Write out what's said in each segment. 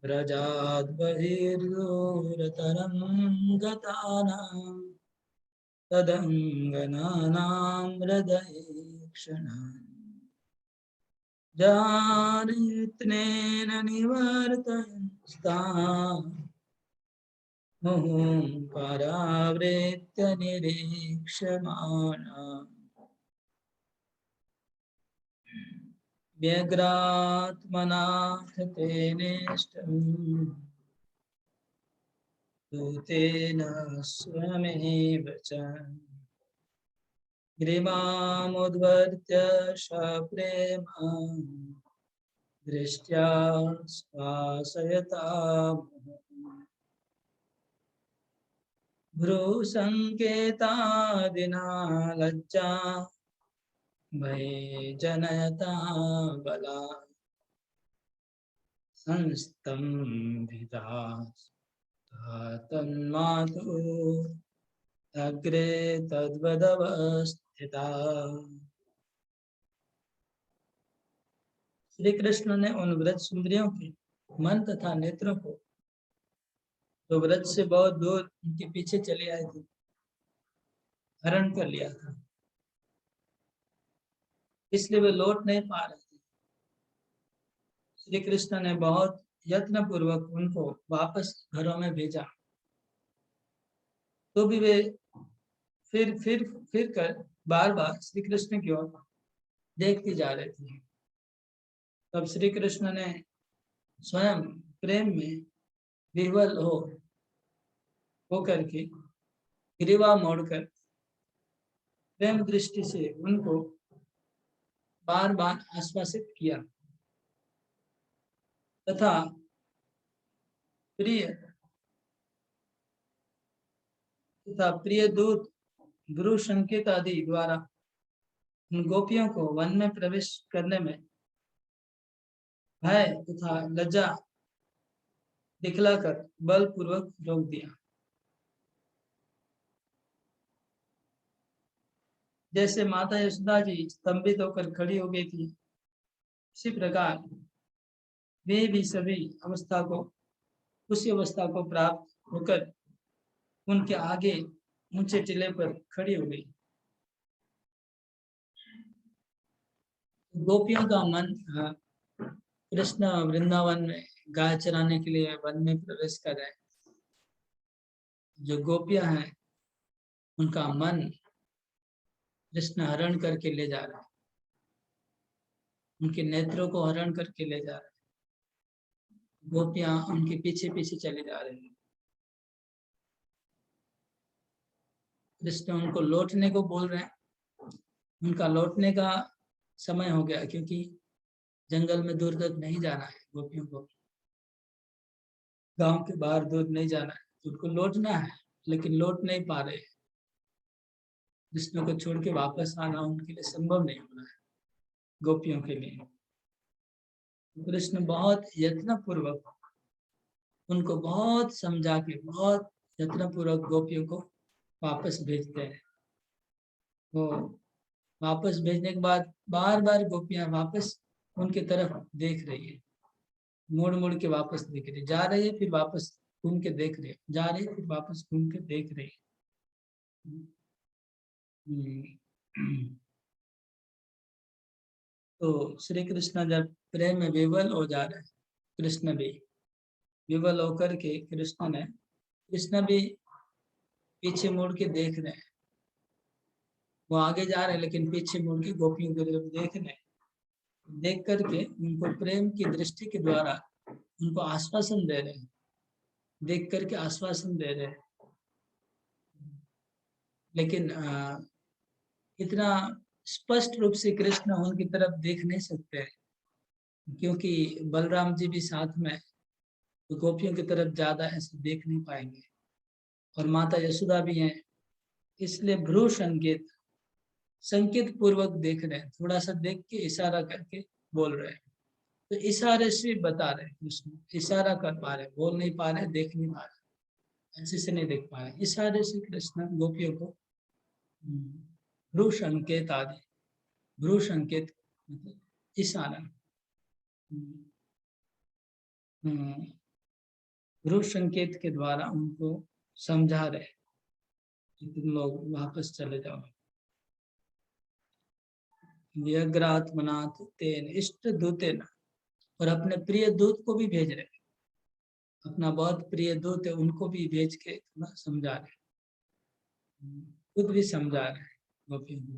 व्रजाद् बहिर्दूरतरं गतानां तदङ्गनानां हृदयेक्षणान् जानित्नेन निवर्तयन्स्तान् मुहुं परावृत्य निरीक्षमाणाम् व्यग्रात्मनाथ तेनेष्टम् भूतेन स्वयमेव च ग्रीवामुद्वर्त्य सप्रेमा दृष्ट्या स्वासयताम् भ्रूसङ्केतादिना लज्जा भये जनयता बला संस्तम्भिता तन्मातु अग्रे तद्वदवस्थिता। श्री कृष्ण ने उन व्रज सुंदरियों के मन तथा नेत्रों को तो व्रज से बहुत दूर उनके पीछे चले आए थे, हरण कर लिया था, इसलिए वे लौट नहीं पा रहे थे। श्री कृष्ण ने बहुत यत्न पूर्वक उनको वापस घरों में भेजा, तो भी वे फिर कर बार बार श्री कृष्ण की ओर देखती जा रहे थे। तब श्री कृष्ण ने स्वयं प्रेम में विह्वल होकर के ग्रीवा मोड़कर प्रेम दृष्टि से उनको बार बार आश्वासित किया तथा प्रिय दूत गुरु संकेत आदि द्वारा उन गोपियों को वन में प्रवेश करने में भय तथा लज्जा दिखलाकर बलपूर्वक रोक दिया। जैसे माता यशोदा जी स्तंभित होकर खड़ी हो गई थी, इसी प्रकार वे भी सभी उसी अवस्था को प्राप्त होकर उनके आगे ऊंचे टीले पर खड़ी हो गई। गोपियों का मन कृष्ण वृंदावन में गाय चराने के लिए वन में प्रवेश कर रहे हैं। जो गोपियां हैं उनका मन कृष्ण हरण करके ले जा रहा है, उनके नेत्रों को हरण करके ले जा रहा है। गोपियां उनके पीछे पीछे चले जा रहे हैं। कृष्ण उनको लौटने को बोल रहे हैं। उनका लौटने का समय हो गया, क्योंकि जंगल में दूर तक नहीं जाना है गोपियों को, गांव के बाहर दूर नहीं जाना है, तो उनको लौटना है, लेकिन लौट नहीं पा रहे। कृष्ण को छोड़ के वापस आना उनके लिए संभव नहीं हो रहा है गोपियों के लिए। कृष्ण बहुत यत्न पूर्वक उनको बहुत समझा के बहुत यत्न पूर्वक गोपियों को वापस भेजते हैं। वो वापस भेजने के बाद बार बार गोपियां वापस उनके तरफ देख रही है, मुड़ मुड़ के वापस देख रही, जा रही है फिर वापस घूम के देख रही है, जा रही है फिर वापस घूम के देख रही है। तो श्री कृष्ण जब प्रेम में विवल हो जा रहे हैं, कृष्ण भी विवल होकर के कृष्ण भी पीछे मुड़ के देख रहे हैं। वो आगे जा रहे हैं लेकिन पीछे मुड़ के गोपियों की तरफ देख रहे हैं। देख करके उनको प्रेम की दृष्टि के द्वारा उनको आश्वासन दे रहे हैं, देख करके आश्वासन दे रहे हैं। लेकिन इतना स्पष्ट रूप से कृष्ण उनकी तरफ देख नहीं सकते, क्योंकि बलराम जी भी साथ में, तो गोपियों की तरफ ज्यादा ऐसे देख नहीं पाएंगे, और माता यशोदा भी हैं, इसलिए भ्रू संकेत पूर्वक देख रहे हैं, थोड़ा सा देख के इशारा करके बोल रहे हैं। तो इशारे से बता रहे हैं कृष्ण, इशारा कर पा रहे, बोल नहीं पा रहे, देख नहीं पा रहे, ऐसे से नहीं देख पा रहे, इशारे से कृष्ण गोपियों को भ्रू संकेत आदि, भ्रू संकेत मतलब इशारा रूप संकेत के द्वारा उनको समझा रहे कि तुम लोग वापस चले जाओ। व्यग्रात्मनाथ तेन इष्ट दूतेन, और अपने प्रिय दूत को भी भेज रहे, अपना बहुत प्रिय दूत है उनको भी भेज के थोड़ा समझा रहे, खुद भी समझा रहे गोपियों को।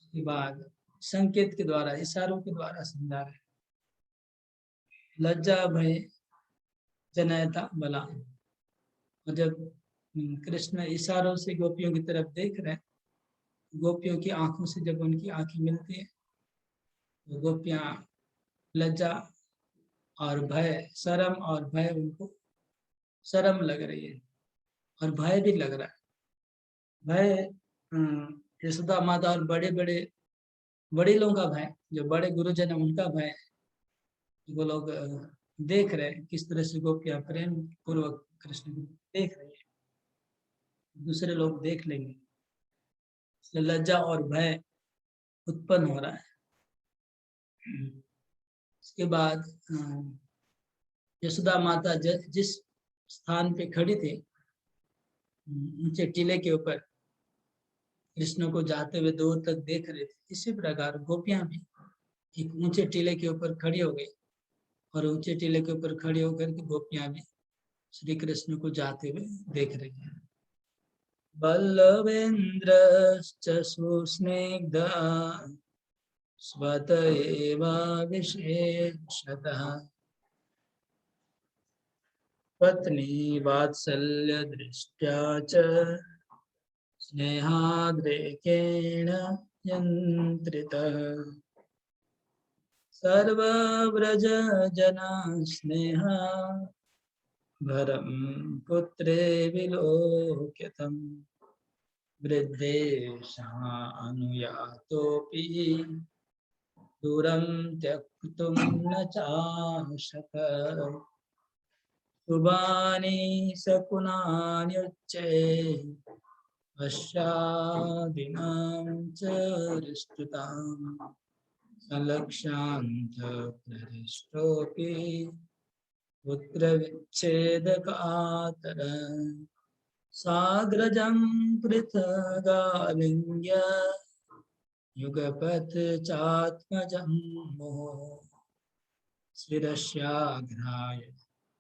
उसके बाद संकेत के द्वारा, इशारों के द्वारा समझा रहे। लज्जा भय जनयता बला, और जब कृष्ण इशारों से गोपियों की तरफ देख रहे हैं, गोपियों की आंखों से जब उनकी आंखें मिलती है तो गोपियां लज्जा और भय, शर्म और भय, उनको शर्म लग रही है और भय भी लग रहा है। भय यशोदा माता और बड़े बड़े वडीलों का भय, जो बड़े गुरुजन है उनका भय। वो लोग देख रहे हैं किस तरह से गोपियां प्रेम पूर्वक कृष्ण को देख रही है, दूसरे लोग देख लेंगे, इसलिए लज्जा और भय उत्पन्न हो रहा है। इसके बाद यशोदा माता जिस स्थान पे खड़ी थी, ऊंचे टीले के ऊपर कृष्ण को जाते हुए दूर तक देख रहे थे, इसी प्रकार गोपियां भी एक ऊंचे टीले के ऊपर खड़ी हो गई, और ऊंचे टीले के ऊपर खड़ी होकर के गोपियां भी श्री कृष्ण को जाते हुए देख रही है। बल्लवेन्द्रश्च सुस्निग्धा स्वत एव विशेषतः पत्नी वात्सल्य दृष्ट्या च स्नेहाद्रेकेण यन्त्रितः सर्वव्रज जना स्नेहा भरं पुत्रे विलोक्यतम् वृद्धेशानुयातोऽपि दूरं त्यक्तुं न चाशकः शुभानि सकुनान्युच्चे पश्चादिनां च रिष्टुताम् अलक्ष्यान्तप्रहृष्टोऽपि पुत्रविच्छेदकातर साग्रजं पृथगालिङ्ग्य युगपत् चात्मजं मोह शिरस्याघ्राय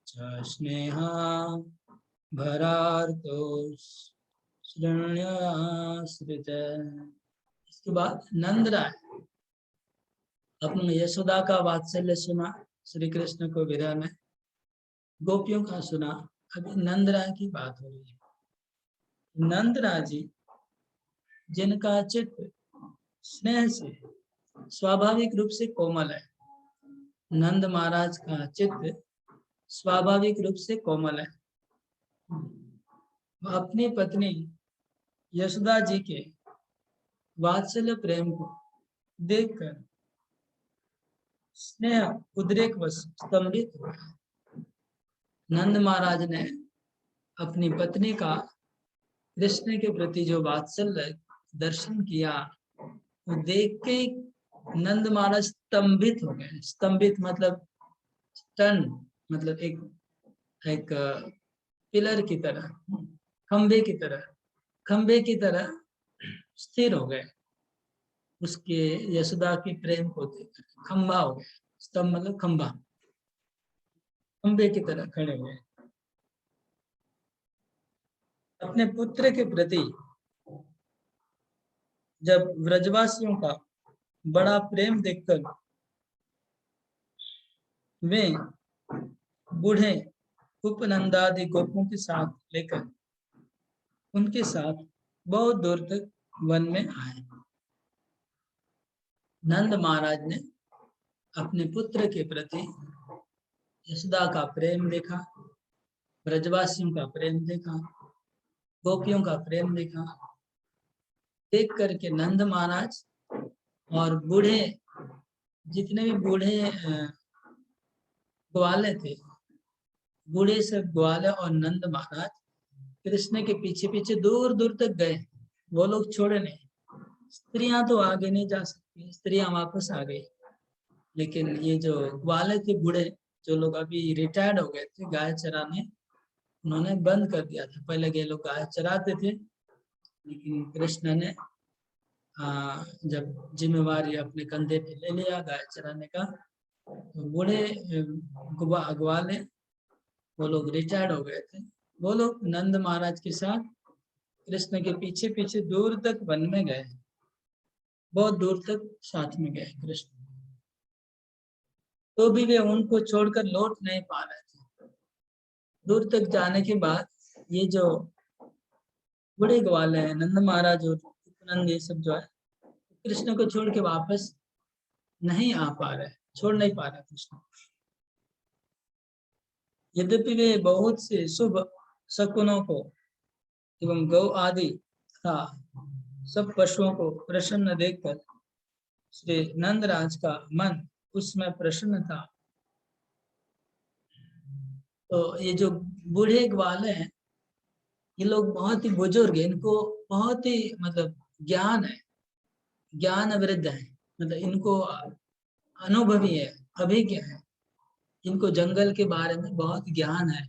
च स्नेहा भरार्तो शृण्यश्रित। इसके बाद नंद राय अपने यशोदा का वात्सल्य सुना, श्री कृष्ण को विरह में गोपियों का सुना। अभी नंद राय की बात हो रही है। नंद राय जी जिनका चित्त स्नेह से स्वाभाविक रूप से कोमल है, नंद महाराज का चित्त स्वाभाविक रूप से कोमल है, अपनी पत्नी यशोदा जी के वात्सल्य प्रेम को देखकर स्नेह उद्रेक वश स्तंभित हुआ। नंद महाराज ने अपनी पत्नी का कृष्ण के प्रति जो वात्सल्य दर्शन किया, वो देख के नंद महाराज स्तंभित हो गए। स्तंभित मतलब स्टन, मतलब एक पिलर की तरह, खंबे की तरह स्थिर हो गए। उसके यशोदा की प्रेम को देखकर खंबा हो गए। स्तंभ मतलब खंबा, खंबे की तरह खड़े हुए। अपने पुत्र के प्रति जब व्रजवासियों का बड़ा प्रेम देखकर वे बूढ़े उपनंदादि गोपों के साथ लेकर उनके साथ बहुत दूर तक वन में आए। नंद महाराज ने अपने पुत्र के प्रति यशोदा का प्रेम देखा, ब्रजवासियों का प्रेम देखा, गोपियों का प्रेम देखा। देख करके नंद महाराज और बूढ़े, जितने भी बूढ़े ग्वाले थे, बूढ़े से ग्वाले और नंद महाराज कृष्ण के पीछे पीछे दूर दूर तक गए। वो लोग छोड़े नहीं। स्त्रियां तो आगे नहीं जा सकती, स्त्रियां वापस आ गई, लेकिन ये जो ग्वाले थे बूढ़े, जो लोग अभी रिटायर्ड हो गए थे गाय चराने, उन्होंने बंद कर दिया था। पहले के लोग गाय चराते थे, लेकिन कृष्ण ने जब जिम्मेवारी अपने कंधे पे ले लिया गाय चराने का, तो बूढ़े ग्वाले वो लोग रिटायर्ड हो गए थे, वो लोग नंद महाराज के साथ कृष्ण के पीछे पीछे दूर तक वन में गए, बहुत दूर तक साथ में गए कृष्ण, तो भी वे उनको छोड़कर लौट नहीं पा रहे थे। दूर तक जाने के बाद ये जो बूढ़े ग्वाले हैं, नंद महाराज और उपनंद, ये सब जो है कृष्ण को छोड़ के वापस नहीं आ पा रहे, छोड़ नहीं पा रहे कृष्ण। यद्यपि वे बहुत से शुभ शकुनों को एवं गौ आदि तथा सब पशुओं को प्रसन्न देखकर श्री नंदराज का मन उसमें प्रसन्न था। तो ये जो बूढ़े ग्वाले हैं, ये लोग बहुत ही बुजुर्ग हैं, इनको बहुत ही मतलब ज्ञान है, ज्ञान वृद्ध है, मतलब इनको अनुभवी है, अभिज्ञ है, इनको जंगल के बारे में बहुत ज्ञान है।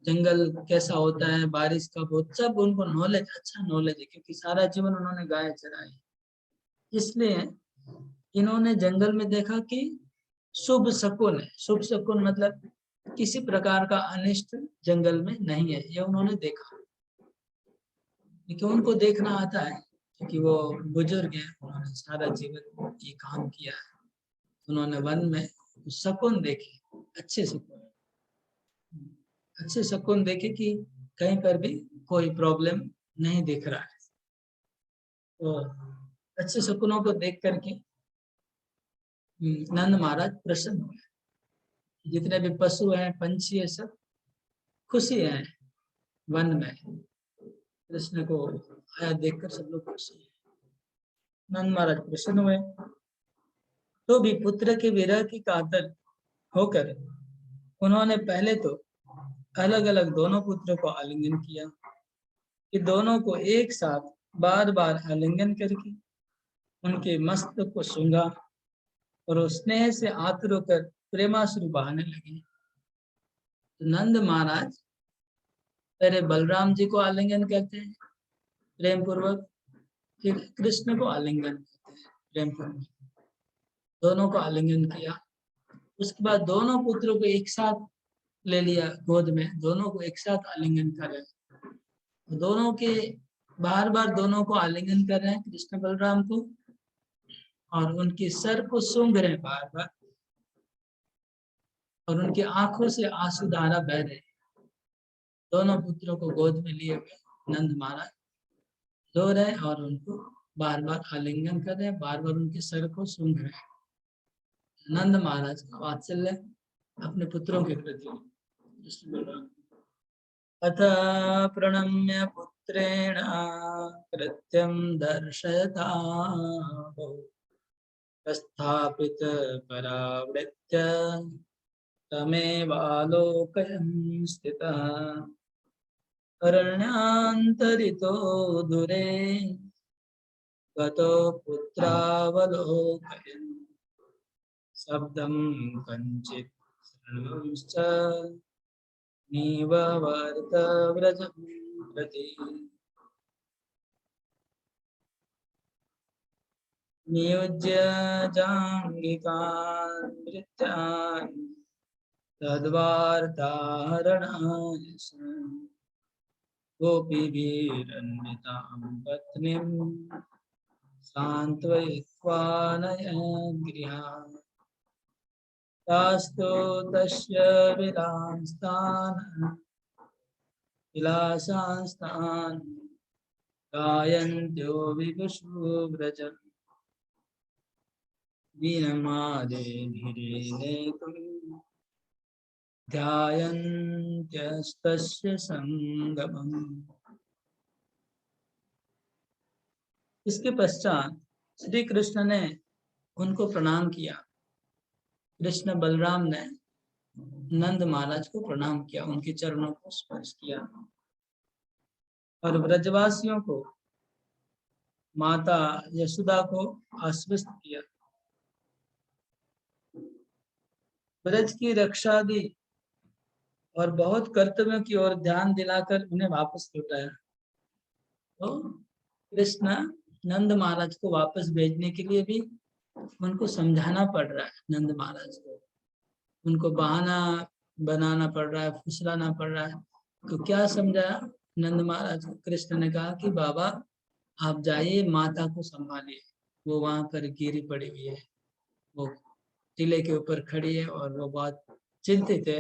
जंगल कैसा होता है, बारिश कब होता, सब उनको नॉलेज, अच्छा नॉलेज है, क्योंकि सारा जीवन उन्होंने गाय चराई। इसलिए इन्होंने जंगल में देखा कि शुभ शकुन है। शुभ शकुन मतलब किसी प्रकार का अनिष्ट जंगल में नहीं है, ये उन्होंने देखा। क्योंकि उनको देखना आता है, क्योंकि वो बुजुर्ग हैं, उन्होंने सारा जीवन ये काम किया है। उन्होंने वन में शकुन देखे, अच्छे शकुन, अच्छे शकुन देखे कि कहीं पर भी कोई प्रॉब्लम नहीं दिख रहा है। तो अच्छे शकुनों को देख करके नंद महाराज प्रसन्न हुए। जितने भी पशु हैं, पंछी है, सब खुशी हैं वन में। कृष्ण को आया देखकर सब लोग खुशी है। नंद महाराज प्रसन्न हुए। तो भी पुत्र के विरह की कातर होकर उन्होंने पहले तो अलग अलग दोनों पुत्रों को आलिंगन किया, कि दोनों को एक साथ बार बार आलिंगन करके उनके मस्तक को सूंघा और स्नेह से आतुर होकर प्रेमाश्रु बहाने लगे। तो नंद महाराज पहले बलराम जी को आलिंगन करते हैं प्रेम पूर्वक, फिर कृष्ण को आलिंगन करते हैं प्रेम पूर्वक, दोनों को आलिंगन किया। उसके बाद दोनों पुत्रों को एक साथ ले लिया गोद में, दोनों को एक साथ आलिंगन कर रहे हैं। दोनों के बार बार दोनों को आलिंगन कर रहे हैं कृष्ण बलराम को, और उनके सर को सूंघ रहे हैं बार बार, और उनकी आंखों से आंसू धारा बह रहे। दोनों पुत्रों को गोद में लिए हुए नंद महाराज रो रहे हैं और उनको बार बार आलिंगन कर रहे हैं, बार बार उनके सर को सूंघ रहे हैं। नंद महाराज का वात्सल्य अपने पुत्रों के प्रति। अथ प्रणम्य पुत्रेण कृत्यं दर्शयता प्रस्थापित परावृत्य तमेवालोकयन् स्थितः अरण्यान्तरितो दूरे गतो पुत्रावलोकयन् शब्दं कञ्चित् शृण्वंश्च निववर्त व्रजं प्रति नियुज्य जाङ्गिकान् नृत्यान् तद्वार्ताहरणाय गोपीभिरन्वितां पत्नीं सान्त्वयित्वा नयन् गृहान् तास्तो तस्य विलासांस्तान् गायन्त्यो विभुषु व्रजन् वीणमादे धीरे नेतुम् ध्यायन्त्यस्तस्य संगमम्। इसके पश्चात श्री कृष्ण ने उनको प्रणाम किया। कृष्ण बलराम ने नंद महाराज को प्रणाम किया, उनके चरणों को स्पर्श किया और ब्रजवासियों को, माता यशोदा को आश्वस्त किया। ब्रज की रक्षा दी और बहुत कर्तव्यों की ओर ध्यान दिलाकर उन्हें वापस लौटाया। तो कृष्ण नंद महाराज को वापस भेजने के लिए भी उनको समझाना पड़ रहा है। नंद महाराज को उनको बहाना बनाना पड़ रहा है, फुसलाना पड़ रहा है। तो क्या समझाया नंद महाराज को? कृष्ण ने कहा कि बाबा आप जाइए, माता को संभालिए, वो वहां पर गिरी पड़ी हुई है, वो टीले के ऊपर खड़ी है और वो बहुत चिंतित है।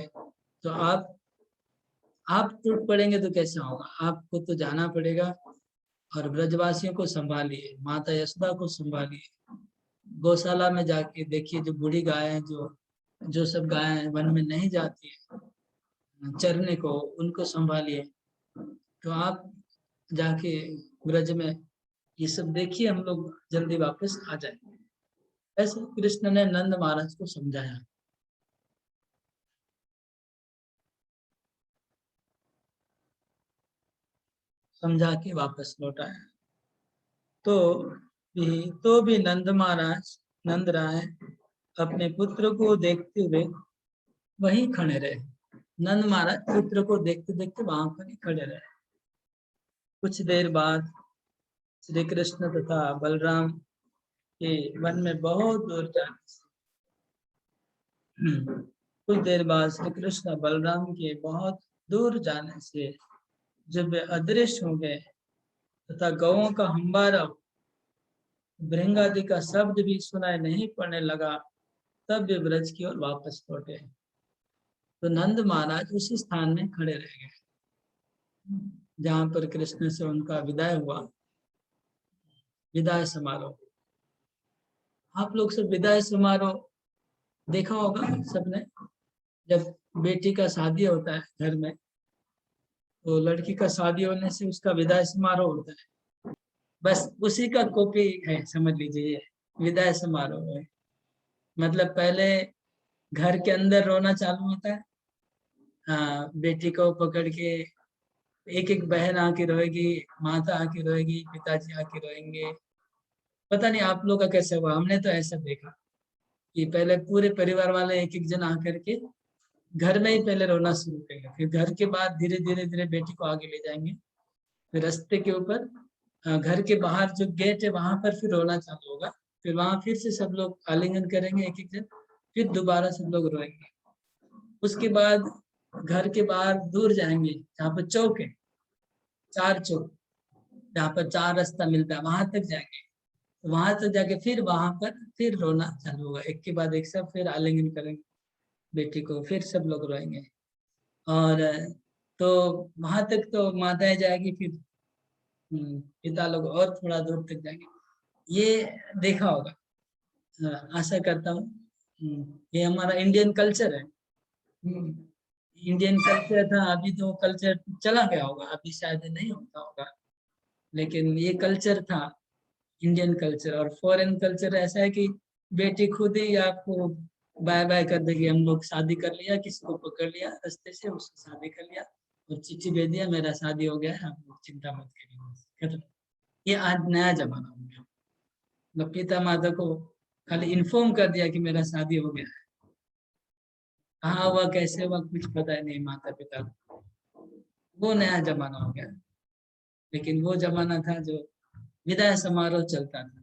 तो आप टूट पड़ेंगे तो कैसे होगा? आपको तो जाना पड़ेगा और ब्रजवासियों को संभालिए, माता यशोदा को संभालिए। गौशाला में जाके देखिए, जो बूढ़ी गाय है, जो सब गायें वन में नहीं जाती है चरने को, उनको संभालिए। तो आप जाके ब्रज में ये सब देखिए, हम लोग जल्दी वापस आ जाएंगे। ऐसे कृष्ण ने नंद महाराज को समझाया। समझा के वापस लौटाया। तो भी नंद राय अपने पुत्र को देखते हुए वहीं खड़े रहे। नंद महाराज पुत्र को देखते देखते वहां पर ही खड़े रहे। कुछ देर बाद श्री कृष्ण तथा बलराम के वन में बहुत दूर जाने से कुछ देर बाद श्री कृष्ण बलराम के बहुत दूर जाने से जब वे अदृश्य हो गए तथा गौओं का हंबारा, भृंगादि का शब्द भी सुनाई नहीं पड़ने लगा, तब वे ब्रज की ओर वापस लौटे। तो नंद महाराज उसी स्थान में खड़े रह गए जहां पर कृष्ण से उनका विदाई हुआ, विदाई समारोह। आप लोग सब विदाई समारोह देखा होगा सबने। जब बेटी का शादी होता है घर में, तो लड़की का शादी होने से उसका विदाई समारोह होता है। बस उसी का कॉपी है, समझ लीजिए, विदाई समारोह है। मतलब पहले घर के अंदर रोना चालू होता है। हाँ, बेटी को पकड़ के एक एक बहन आके रोएगी, माता आके रोएगी, पिताजी आके रोएंगे। पता नहीं आप लोग का कैसे हुआ, हमने तो ऐसा देखा कि पहले पूरे परिवार वाले एक एक जन आकर के घर में ही पहले रोना शुरू करेंगे, फिर घर के बाद धीरे धीरे धीरे बेटी को आगे ले जाएंगे। फिर रास्ते के ऊपर घर के बाहर जो गेट है वहां पर फिर रोना चालू होगा। फिर वहां फिर से सब लोग आलिंगन करेंगे एक एक जन, फिर दोबारा सब लोग रोएंगे। उसके बाद घर के बाहर दूर जाएंगे जहाँ पर चौक है, चार चौक, जहाँ पर चार रास्ता मिलता है, वहां तक जाएंगे। वहां तक जाके फिर वहां पर फिर रोना चालू होगा, एक के बाद एक सब फिर आलिंगन करेंगे बेटी को, फिर सब लोग रोएंगे। और तो वहां तक तो माताएं जाएगी, फिर पिता लोग और थोड़ा दूर तक जाएंगे। ये देखा होगा, आशा करता हूँ। ये हमारा इंडियन कल्चर है। इंडियन कल्चर था, अभी तो कल्चर चला गया होगा, अभी शायद नहीं होता होगा, लेकिन ये कल्चर था, इंडियन कल्चर। और फॉरेन कल्चर ऐसा है कि बेटी खुद ही आपको बाय बाय कर देगी, हम लोग शादी कर लिया, किसी को पकड़ लिया रास्ते से, उससे शादी कर लिया और चिट्ठी भेज दिया, मेरा शादी हो गया है, आप लोग चिंता मत करिए, खत्म। ये आज नया जमाना हो गया। मतलब पिता माता को खाली इन्फॉर्म कर दिया कि मेरा शादी हो गया है, कहाँ हुआ कैसे हुआ कुछ पता ही नहीं माता पिता को। वो नया जमाना हो गया। लेकिन वो जमाना था जो विदाई समारोह चलता था,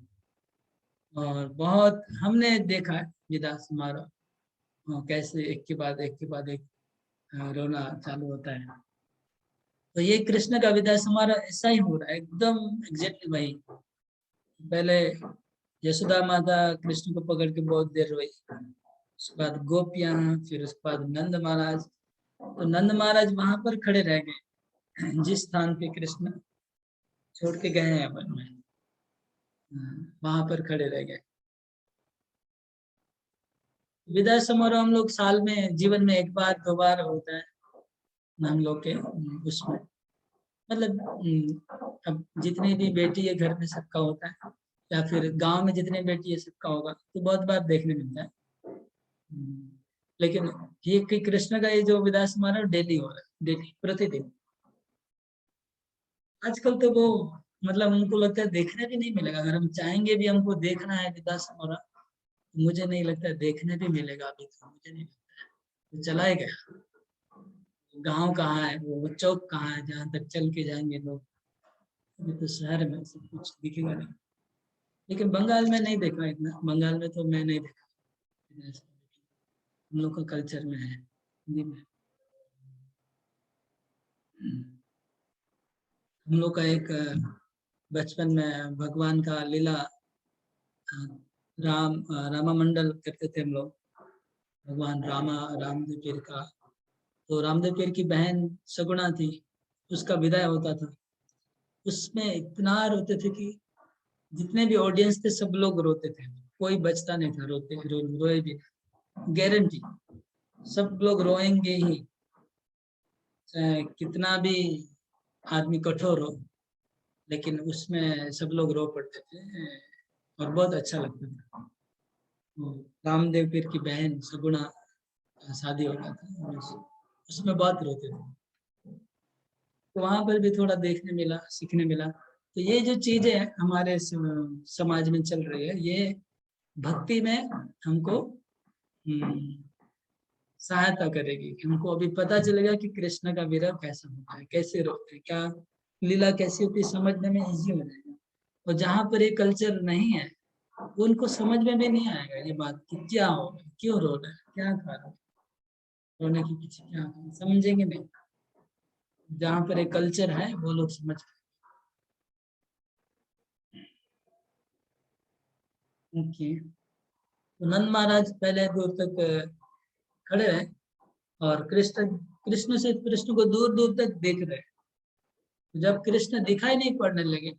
और बहुत हमने देखा है विदाई समारोह, कैसे एक के बाद एक के बाद एक रोना चालू होता है। तो ये कृष्ण का विदाई समारोह ऐसा ही हो रहा है, एकदम एग्जैक्टली वही। पहले यशोदा माता कृष्ण को पकड़ के बहुत देर रोई, उसके बाद गोपियां, फिर उसके बाद नंद महाराज। तो नंद महाराज वहां पर खड़े रह गए जिस स्थान पे कृष्ण छोड़ के गए हैं वन में, वहां पर खड़े रह गए। विदाई समारोह हम लोग साल में, जीवन में एक बार दो बार होता है हम लोग के उसमें। मतलब अब जितनी भी बेटी है घर में सबका होता है, या फिर गांव में जितने बेटी है सबका होगा, तो बहुत बार देखने मिलता है। लेकिन ये कि कृष्ण का ये जो विदाई समारोह डेली हो रहा है, डेली प्रतिदिन। आजकल तो वो मतलब उनको लगता है देखने भी नहीं मिलेगा, अगर हम चाहेंगे भी हमको देखना है विदाई समारोह, मुझे नहीं लगता है देखने भी मिलेगा अभी, तो मुझे नहीं लगता तो चला ही गया। गांव कहाँ है, वो चौक कहाँ है जहाँ तक चल के जाएंगे लोग। अभी तो शहर में सब कुछ दिखेगा नहीं। लेकिन बंगाल में नहीं देखा इतना, बंगाल में तो मैं नहीं देखा इतना ऐसा। हम लोग का कल्चर में है हिंदी में। हम लोग का एक बचपन में भगवान का लीला, रामा मंडल करते थे हम लोग। भगवान रामदेव पीर का। तो रामदेव पीर की बहन सगुणा थी, उसका विदाई होता था। उसमें इतना रोते थे कि जितने भी ऑडियंस थे सब लोग रोते थे, कोई बचता नहीं था रोए भी, गारंटी सब लोग रोएंगे ही। चाहे कितना भी आदमी कठोर हो, लेकिन उसमें सब लोग रो पड़ते थे और बहुत अच्छा लगता था। रामदेव पीर की बहन सगुणा शादी हो गया था और उसमें बहुत रोते थे। तो वहां पर भी थोड़ा देखने मिला, सीखने मिला। तो ये जो चीजें हमारे समाज में चल रही है, ये भक्ति में हमको सहायता करेगी। हमको अभी पता चलेगा कि कृष्ण का विरह कैसा होता है, कैसे रोते हैं, क्या लीला कैसी होती है, समझने में इजी हो जाएगा। और जहाँ पर ये कल्चर नहीं है, उनको समझ में भी नहीं आएगा ये बात कि क्या हो रहा है, क्यों रो रहे हैं, क्या खा रहे हैं, रोने के पीछे क्या है, समझेंगे नहीं। जहाँ पर एक कल्चर है वो लोग समझ। ओके। तो नंद महाराज पहले दूर तक खड़े रहे और कृष्ण कृष्ण से कृष्ण को दूर दूर तक देख रहे। जब कृष्ण दिखाई नहीं पड़ने लगे,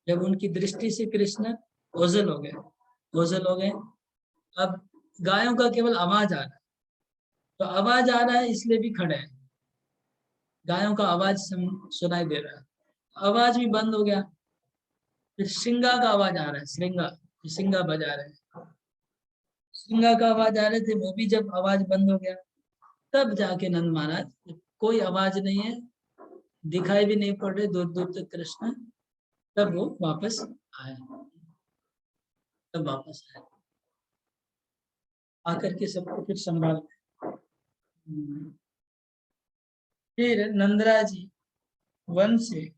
जब उनकी दृष्टि से कृष्ण ओझल हो गए, ओझल हो गए, अब गायों का केवल आवाज आ रहा है। तो आवाज आ रहा है इसलिए भी खड़े हैं, गायों का आवाज सुनाई दे रहा है। आवाज भी बंद हो गया, फिर सिंगा का आवाज आ रहा है, सिंगा सिंगा बजा रहे हैं, सिंगा का आवाज आ रहे थे, वो भी जब आवाज बंद हो गया, तब जाके नंद महाराज, कोई आवाज नहीं है, दिखाई भी नहीं पड़ रहे दूर दूर तक कृष्ण, तब वो वापस आए, तब वापस आए, आकर के सबको फिर संभाल। फिर नंदरा जी वन से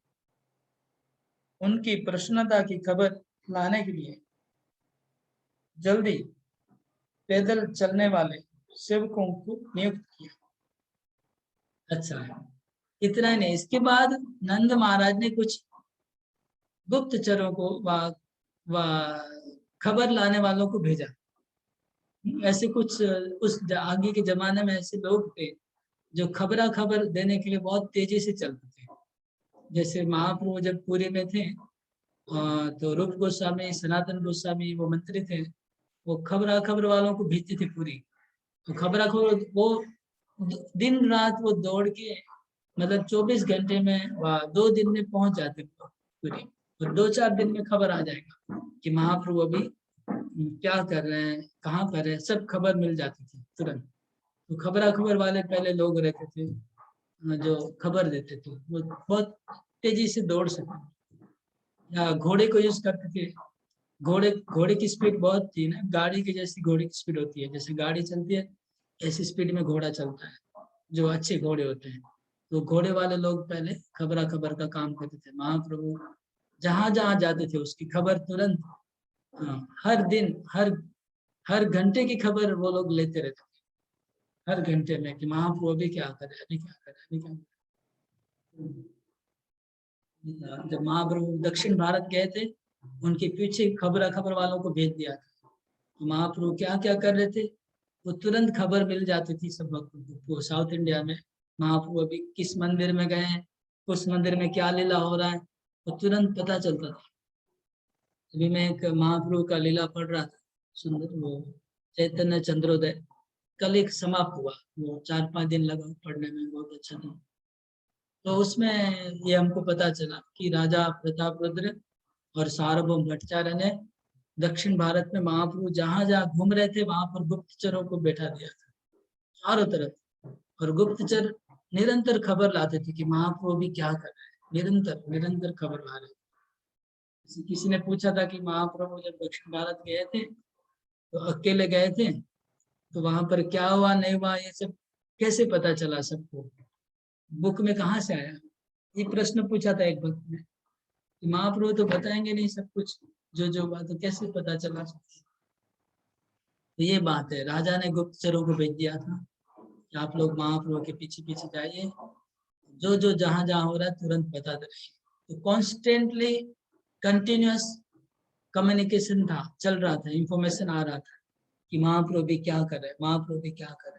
उनकी प्रसन्नता की खबर लाने के लिए जल्दी पैदल चलने वाले सेवकों को नियुक्त किया। अच्छा, इतना ही नहीं, इसके बाद नंद महाराज ने कुछ गुप्तचरों को व खबर लाने वालों को भेजा। ऐसे कुछ उस आगे के जमाने में ऐसे लोग थे जो खबरा खबर देने के लिए बहुत तेजी से चलते थे। जैसे महाप्रभु जब पुरी में थे, तो रूप गोस्वामी, सनातन गोस्वामी वो मंत्री थे, वो खबरा खबर वालों को भेजते थे पूरी। तो खबरा खबर वो दिन रात वो दौड़ के, मतलब 24 घंटे में 2 दिन में पहुंच जाते पूरी, और 2-4 दिन में खबर आ जाएगा कि महाप्रभु अभी क्या कर रहे हैं, कहाँ पर है, सब खबर मिल जाती थी तुरंत। तो खबरा खबर वाले पहले लोग रहते थे जो खबर देते थे, वो बहुत तेजी से दौड़ सकते, या घोड़े को यूज करते थे। घोड़े घोड़े की स्पीड बहुत थी ना, गाड़ी की जैसी घोड़े की स्पीड होती है, जैसे गाड़ी चलती है ऐसी स्पीड में घोड़ा चलता है, जो अच्छे घोड़े होते हैं। तो घोड़े वाले लोग पहले खबरा खबर का काम करते थे। महाप्रभु जहां जहां जाते थे उसकी खबर तुरंत, हर दिन, हर घंटे की खबर वो लोग लेते रहते थे, हर घंटे में कि महाप्रभु अभी क्या कर रहे, अभी क्या कर रहे, अभी क्या कर रहे। जब महाप्रभु दक्षिण भारत गए थे, उनके पीछे खबरा खबर वालों को भेज दिया था। तो महाप्रभु क्या क्या कर रहे थे, वो तुरंत खबर मिल जाती थी सब भक्तों को। वो साउथ इंडिया में महाप्रभु अभी किस मंदिर में गए हैं, उस मंदिर में क्या लीला हो रहा है, वो तुरंत पता चलता था। अभी मैं एक महाप्रभु का लीला पढ़ रहा था, सुंदर, वो चैतन्य चंद्रोदय, कल एक समाप्त हुआ, वो 4-5 दिन लगा पढ़ने में, बहुत अच्छा था। तो उसमें ये हमको पता चला कि राजा प्रताप रुद्र और सार्वभौम भट्टाचार्य ने दक्षिण भारत में महाप्रभु जहां जहां घूम रहे थे वहां पर गुप्तचरों को बैठा दिया था चारों तरफ। और गुप्तचर निरंतर खबर लाते थे कि महाप्रभु भी क्या कर रहे हैं, निरंतर निरंतर खबर ला रहे थे। किसी ने पूछा था कि महाप्रभु जब दक्षिण भारत गए थे तो अकेले गए थे, तो वहां पर क्या हुआ नहीं हुआ ये सब कैसे पता चला सबको, बुक में कहाँ से आया? ये प्रश्न पूछा था एक भक्त ने कि महाप्रभु तो बताएंगे नहीं सब कुछ, जो जो बात तो कैसे पता चला? तो ये बात है, राजा ने गुप्तचरों को भेज दिया था कि आप लोग महाप्रभु के पीछे पीछे जाइए, जो जो जहां जहां हो रहा है तुरंत बताते रहिए। तो कॉन्स्टेंटली कंटिन्यूअस कम्युनिकेशन था, चल रहा था, इंफॉर्मेशन आ रहा था कि महाप्रभु भी क्या कर रहे, महाप्रभु भी क्या कर रहे।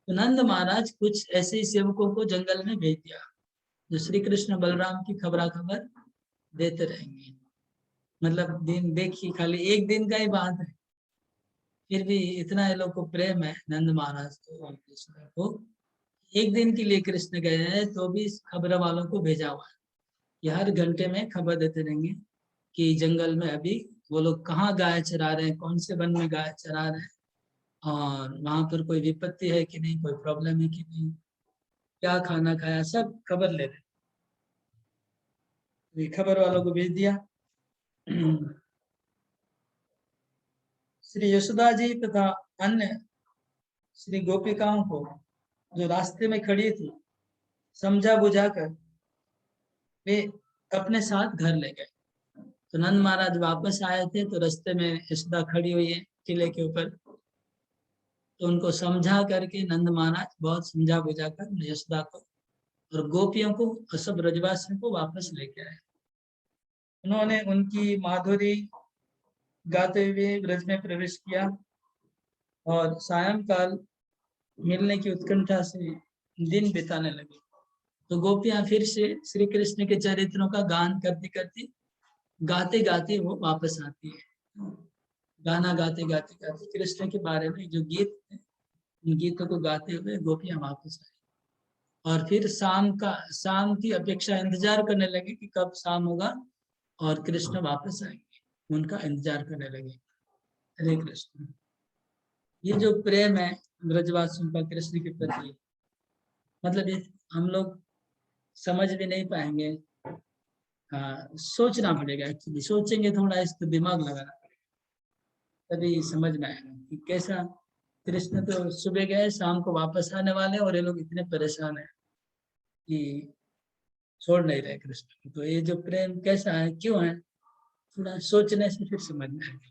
तो नंद महाराज कुछ ऐसे ही सेवकों को जंगल में भेज दिया जो श्री कृष्ण बलराम की खबरा खबर देते रहेंगे। मतलब दिन देखिए, खाली एक दिन का ही बात है, फिर भी इतना ये लोग को प्रेम है नंद महाराज को और कृष्ण को, एक दिन के लिए कृष्ण गए हैं तो भी खबर वालों को भेजा हुआ है कि हर घंटे में खबर देते रहेंगे कि जंगल में अभी वो लोग कहाँ गाय चरा रहे हैं, कौन से वन में गाय चरा रहे हैं, और वहां पर कोई विपत्ति है कि नहीं, कोई प्रॉब्लम है कि नहीं, क्या खाना खाया, सब खबर ले रहे। खबर वालों को भेज दिया। श्री यशोदा जी तथा अन्य श्री गोपिकाओं को जो रास्ते में खड़ी थी समझा बुझाकर वे अपने साथ घर ले गए। तो नंद महाराज वापस आए थे तो रास्ते में यशोदा खड़ी हुई है किले के ऊपर, तो उनको समझा करके नंद महाराज बहुत समझा बुझा कर यशोदा को और गोपियों को और सब ब्रजवासियों को वापस लेके आए। उन्होंने उनकी माधुरी गाते हुए ब्रज में प्रवेश किया और सायंकाल मिलने की उत्कंठा से दिन बिताने लगे। तो गोपियां फिर से श्री कृष्ण के चरित्रों का गान करती करती गाते गाते वो वापस आती है। गाना गाते गाते गाते कृष्ण के बारे में जो गीत थे उन गीतों को गाते हुए गोपियां वापस आई और फिर शाम की अपेक्षा इंतजार करने लगे कि कब शाम होगा और कृष्ण वापस आएंगे, उनका इंतजार करने लगे। हरे कृष्ण। ये जो प्रेम है ब्रजवासियों का कृष्ण के प्रति, मतलब ये हम लोग समझ भी नहीं पाएंगे। सोचना पड़ेगा, एक्चुअली सोचेंगे थोड़ा, इसको दिमाग लगाना पड़ेगा तभी समझ में आएगा कि कैसा। कृष्ण तो सुबह गए, शाम को वापस आने वाले और ये लोग इतने परेशान है कि छोड़ नहीं रहे कृष्ण को। तो ये जो प्रेम कैसा है, क्यों है, थोड़ा सोचने से फिर समझ में आएगा।